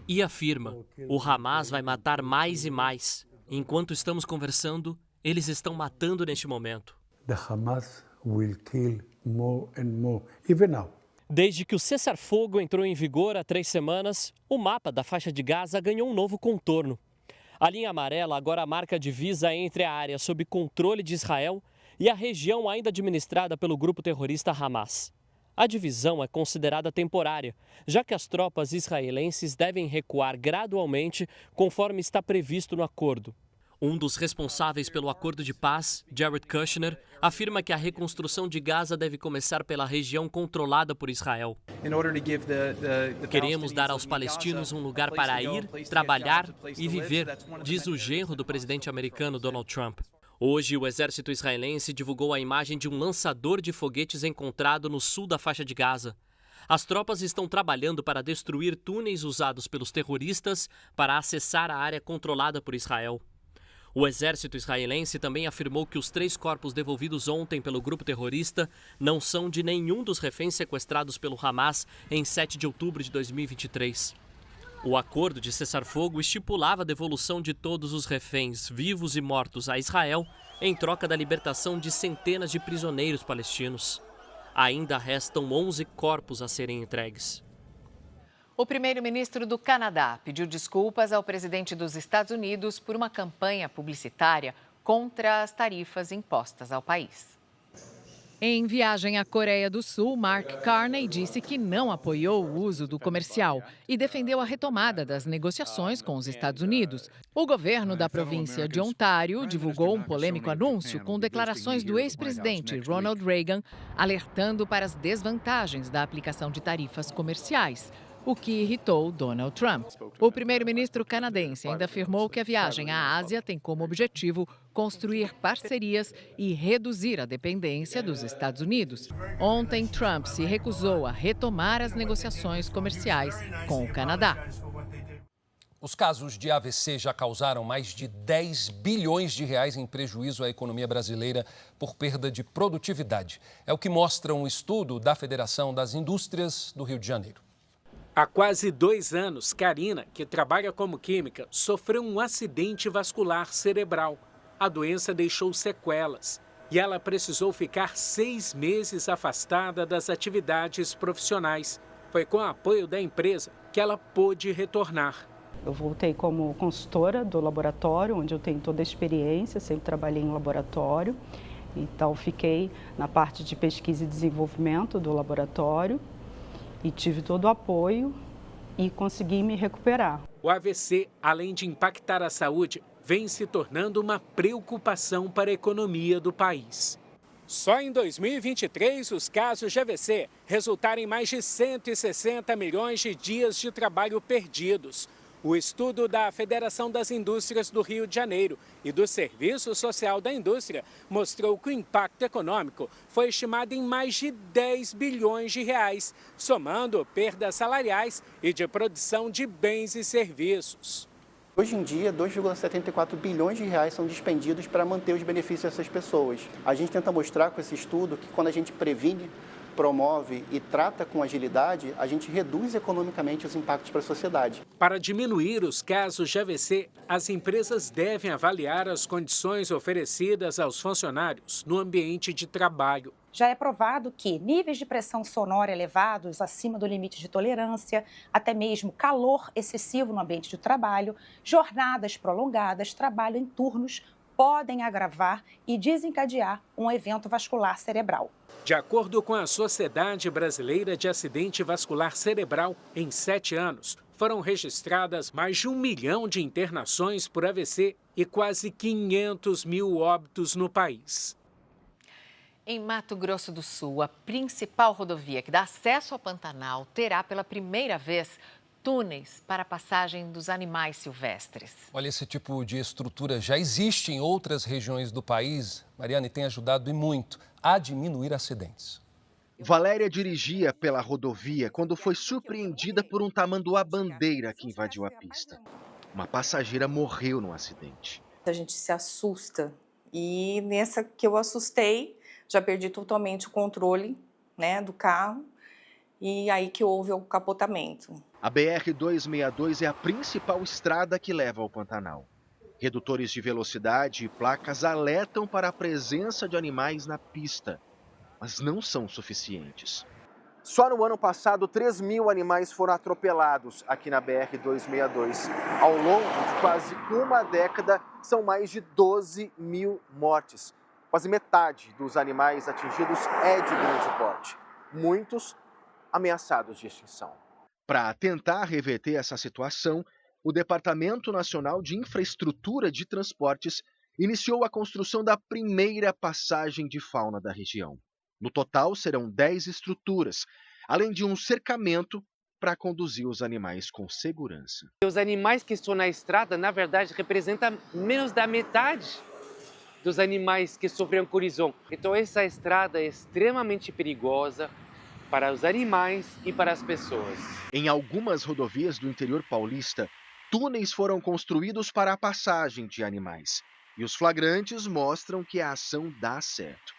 E afirma, o Hamas vai matar mais e mais. Enquanto estamos conversando, eles estão matando neste momento. The Hamas will kill more and more, even now. Desde que o cessar-fogo entrou em vigor há 3 semanas, o mapa da faixa de Gaza ganhou um novo contorno. A linha amarela agora marca a divisa entre a área sob controle de Israel e a região ainda administrada pelo grupo terrorista Hamas. A divisão é considerada temporária, já que as tropas israelenses devem recuar gradualmente conforme está previsto no acordo. Um dos responsáveis pelo acordo de paz, Jared Kushner, afirma que a reconstrução de Gaza deve começar pela região controlada por Israel. Queremos dar aos palestinos um lugar para ir, trabalhar e viver, diz o genro do presidente americano Donald Trump. Hoje, o exército israelense divulgou a imagem de um lançador de foguetes encontrado no sul da faixa de Gaza. As tropas estão trabalhando para destruir túneis usados pelos terroristas para acessar a área controlada por Israel. O exército israelense também afirmou que os 3 corpos devolvidos ontem pelo grupo terrorista não são de nenhum dos reféns sequestrados pelo Hamas em 7 de outubro de 2023. O acordo de cessar-fogo estipulava a devolução de todos os reféns, vivos e mortos, a Israel, em troca da libertação de centenas de prisioneiros palestinos. Ainda restam 11 corpos a serem entregues. O primeiro-ministro do Canadá pediu desculpas ao presidente dos Estados Unidos por uma campanha publicitária contra as tarifas impostas ao país. Em viagem à Coreia do Sul, Mark Carney disse que não apoiou o uso do comercial e defendeu a retomada das negociações com os Estados Unidos. O governo da província de Ontário divulgou um polêmico anúncio com declarações do ex-presidente Ronald Reagan alertando para as desvantagens da aplicação de tarifas comerciais, o que irritou Donald Trump. O primeiro-ministro canadense ainda afirmou que a viagem à Ásia tem como objetivo construir parcerias e reduzir a dependência dos Estados Unidos. Ontem, Trump se recusou a retomar as negociações comerciais com o Canadá. Os casos de AVC já causaram mais de 10 bilhões de reais em prejuízo à economia brasileira por perda de produtividade. É o que mostra um estudo da Federação das Indústrias do Rio de Janeiro. Há quase 2 anos, Karina, que trabalha como química, sofreu um acidente vascular cerebral. A doença deixou sequelas e ela precisou ficar 6 meses afastada das atividades profissionais. Foi com o apoio da empresa que ela pôde retornar. Eu voltei como consultora do laboratório, onde eu tenho toda a experiência, sempre trabalhei em laboratório. Então, fiquei na parte de pesquisa e desenvolvimento do laboratório. E tive todo o apoio e consegui me recuperar. O AVC, além de impactar a saúde, vem se tornando uma preocupação para a economia do país. Só em 2023, os casos de AVC resultaram em mais de 160 milhões de dias de trabalho perdidos. O estudo da Federação das Indústrias do Rio de Janeiro e do Serviço Social da Indústria mostrou que o impacto econômico foi estimado em mais de 10 bilhões de reais, somando perdas salariais e de produção de bens e serviços. Hoje em dia, 2,74 bilhões de reais são dispendidos para manter os benefícios dessas pessoas. A gente tenta mostrar com esse estudo que quando a gente previne, promove e trata com agilidade, a gente reduz economicamente os impactos para a sociedade. Para diminuir os casos de AVC, as empresas devem avaliar as condições oferecidas aos funcionários no ambiente de trabalho. Já é provado que níveis de pressão sonora elevados acima do limite de tolerância, até mesmo calor excessivo no ambiente de trabalho, jornadas prolongadas, trabalho em turnos, podem agravar e desencadear um evento vascular cerebral. De acordo com a Sociedade Brasileira de Acidente Vascular Cerebral, em 7 anos, foram registradas mais de 1 milhão de internações por AVC e quase 500 mil óbitos no país. Em Mato Grosso do Sul, a principal rodovia que dá acesso ao Pantanal terá pela primeira vez túneis para a passagem dos animais silvestres. Olha, esse tipo de estrutura já existe em outras regiões do país, Mariana, e tem ajudado e muito a diminuir acidentes. Valéria dirigia pela rodovia quando foi surpreendida por um tamanduá-bandeira que invadiu a pista. Uma passageira morreu no acidente. A gente se assusta e nessa que eu assustei, já perdi totalmente o controle, do carro e aí que houve o capotamento. A BR-262 é a principal estrada que leva ao Pantanal. Redutores de velocidade e placas alertam para a presença de animais na pista, mas não são suficientes. Só no ano passado, 3.000 animais foram atropelados aqui na BR-262. Ao longo de quase uma década, são mais de 12.000 mortes. Quase metade dos animais atingidos é de grande porte, muitos ameaçados de extinção. Para tentar reverter essa situação, o Departamento Nacional de Infraestrutura de Transportes iniciou a construção da primeira passagem de fauna da região. No total, serão 10 estruturas, além de um cercamento para conduzir os animais com segurança. Os animais que estão na estrada, na verdade, representam menos da metade dos animais que sofreram colisão. Então, essa estrada é extremamente perigosa para os animais e para as pessoas. Em algumas rodovias do interior paulista, túneis foram construídos para a passagem de animais. E os flagrantes mostram que a ação dá certo.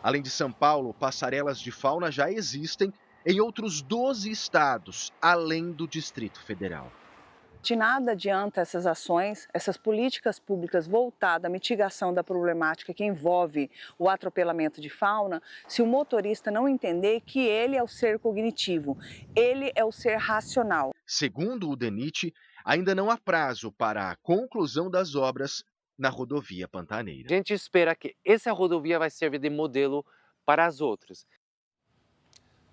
Além de São Paulo, passarelas de fauna já existem em outros 12 estados, além do Distrito Federal. De nada adianta essas ações, essas políticas públicas voltadas à mitigação da problemática que envolve o atropelamento de fauna, se o motorista não entender que ele é o ser cognitivo, ele é o ser racional. Segundo o DENIT, ainda não há prazo para a conclusão das obras na rodovia Pantaneira. A gente espera que essa rodovia vai servir de modelo para as outras.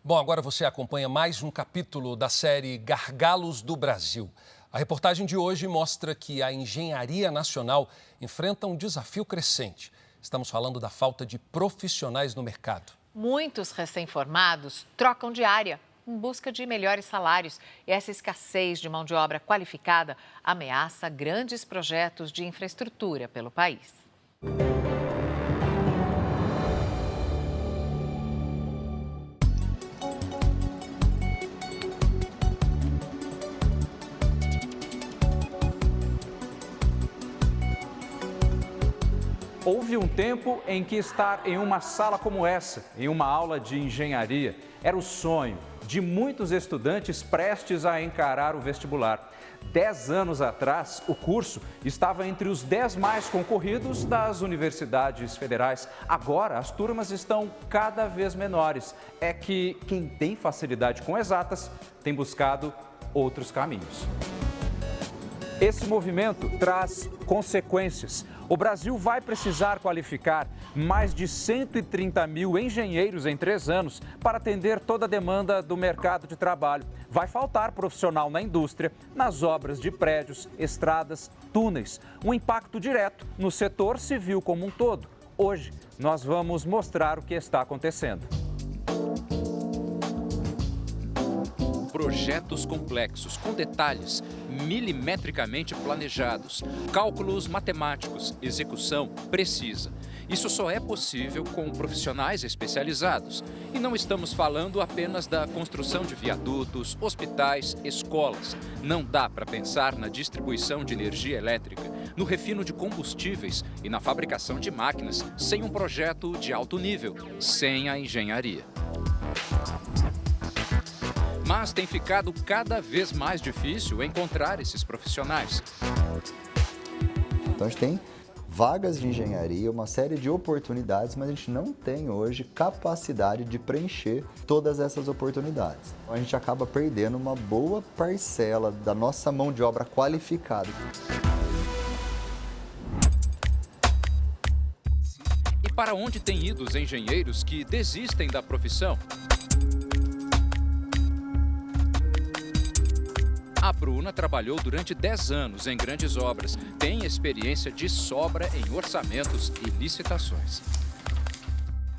Bom, agora você acompanha mais um capítulo da série Gargalos do Brasil. A reportagem de hoje mostra que a engenharia nacional enfrenta um desafio crescente. Estamos falando da falta de profissionais no mercado. Muitos recém-formados trocam de área em busca de melhores salários. E essa escassez de mão de obra qualificada ameaça grandes projetos de infraestrutura pelo país. Houve um tempo em que estar em uma sala como essa, em uma aula de engenharia, era o sonho de muitos estudantes prestes a encarar o vestibular. 10 anos atrás, o curso estava entre os 10 mais concorridos das universidades federais. Agora, as turmas estão cada vez menores. É que quem tem facilidade com exatas tem buscado outros caminhos. Esse movimento traz consequências. O Brasil vai precisar qualificar mais de 130 mil engenheiros em 3 anos para atender toda a demanda do mercado de trabalho. Vai faltar profissional na indústria, nas obras de prédios, estradas, túneis. Um impacto direto no setor civil como um todo. Hoje, nós vamos mostrar o que está acontecendo. Projetos complexos, com detalhes milimetricamente planejados, cálculos matemáticos, execução precisa. Isso só é possível com profissionais especializados. E não estamos falando apenas da construção de viadutos, hospitais, escolas. Não dá para pensar na distribuição de energia elétrica, no refino de combustíveis e na fabricação de máquinas sem um projeto de alto nível, sem a engenharia. Mas tem ficado cada vez mais difícil encontrar esses profissionais. Então a gente tem vagas de engenharia, uma série de oportunidades, mas a gente não tem hoje capacidade de preencher todas essas oportunidades. Então, a gente acaba perdendo uma boa parcela da nossa mão de obra qualificada. E para onde têm ido os engenheiros que desistem da profissão? A Bruna trabalhou durante 10 anos em grandes obras, tem experiência de sobra em orçamentos e licitações.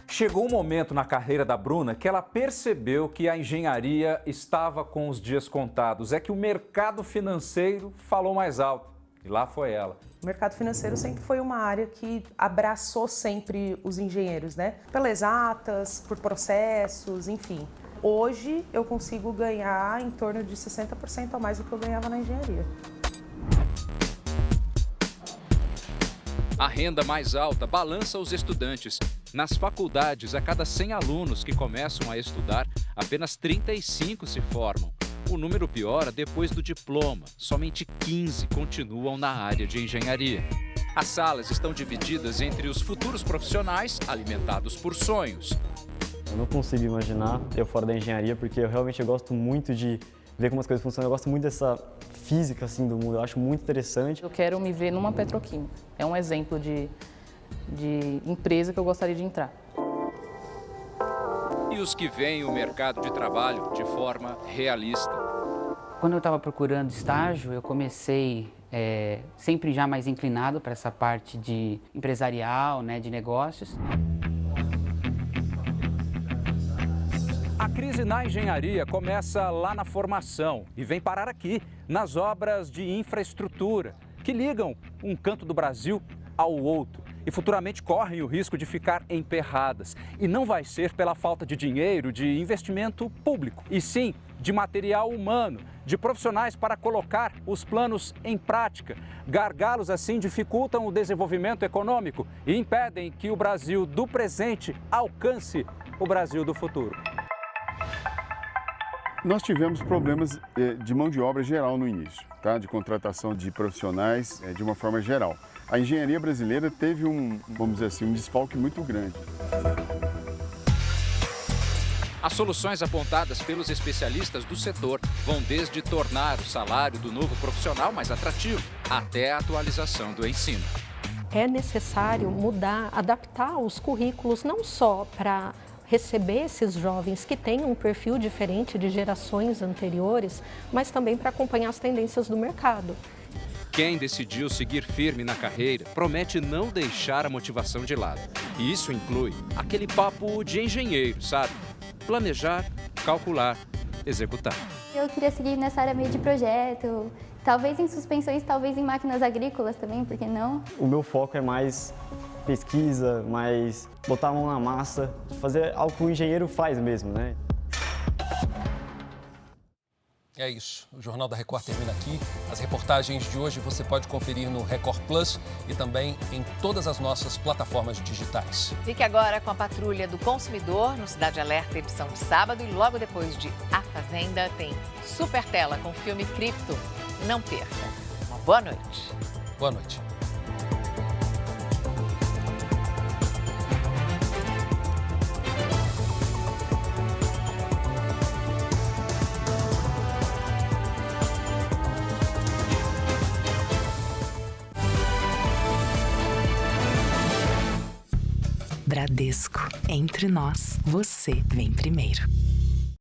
Chegou um momento na carreira da Bruna que ela percebeu que a engenharia estava com os dias contados. É que o mercado financeiro falou mais alto e lá foi ela. O mercado financeiro sempre foi uma área que abraçou sempre os engenheiros, né? Pelas exatas, por processos, enfim. Hoje eu consigo ganhar em torno de 60% a mais do que eu ganhava na engenharia. A renda mais alta balança os estudantes. Nas faculdades, a cada 100 alunos que começam a estudar, apenas 35 se formam. O número piora depois do diploma. Somente 15 continuam na área de engenharia. As salas estão divididas entre os futuros profissionais alimentados por sonhos. Eu não consigo imaginar eu fora da engenharia, porque eu realmente gosto muito de ver como as coisas funcionam. Eu gosto muito dessa física assim, do mundo, eu acho muito interessante. Eu quero me ver numa petroquímica. É um exemplo de empresa que eu gostaria de entrar. E os que veem o mercado de trabalho de forma realista. Quando eu estava procurando estágio, eu comecei sempre já mais inclinado para essa parte de empresarial, né, de negócios. A crise na engenharia começa lá na formação e vem parar aqui, nas obras de infraestrutura, que ligam um canto do Brasil ao outro e futuramente correm o risco de ficar emperradas. E não vai ser pela falta de dinheiro, de investimento público, e sim de material humano, de profissionais para colocar os planos em prática. Gargalos assim dificultam o desenvolvimento econômico e impedem que o Brasil do presente alcance o Brasil do futuro. Nós tivemos problemas de mão de obra geral no início, tá? De contratação de profissionais de uma forma geral. A engenharia brasileira teve vamos dizer assim, um desfalque muito grande. As soluções apontadas pelos especialistas do setor vão desde tornar o salário do novo profissional mais atrativo até a atualização do ensino. É necessário mudar, adaptar os currículos não só para receber esses jovens que têm um perfil diferente de gerações anteriores, mas também para acompanhar as tendências do mercado. Quem decidiu seguir firme na carreira promete não deixar a motivação de lado. E isso inclui aquele papo de engenheiro, sabe? Planejar, calcular, executar. Eu queria seguir nessa área meio de projeto, talvez em suspensões, talvez em máquinas agrícolas também, por que não? O meu foco é mais pesquisa, mais botar a mão na massa, fazer algo que o engenheiro faz mesmo, né? É isso. O Jornal da Record termina aqui. As reportagens de hoje você pode conferir no Record Plus e também em todas as nossas plataformas digitais. Fique agora com a Patrulha do Consumidor no Cidade Alerta, edição de sábado. E logo depois de A Fazenda tem Super Tela com o filme Cripto. Não perca. Uma boa noite. Boa noite. Bradesco, entre nós, você vem primeiro.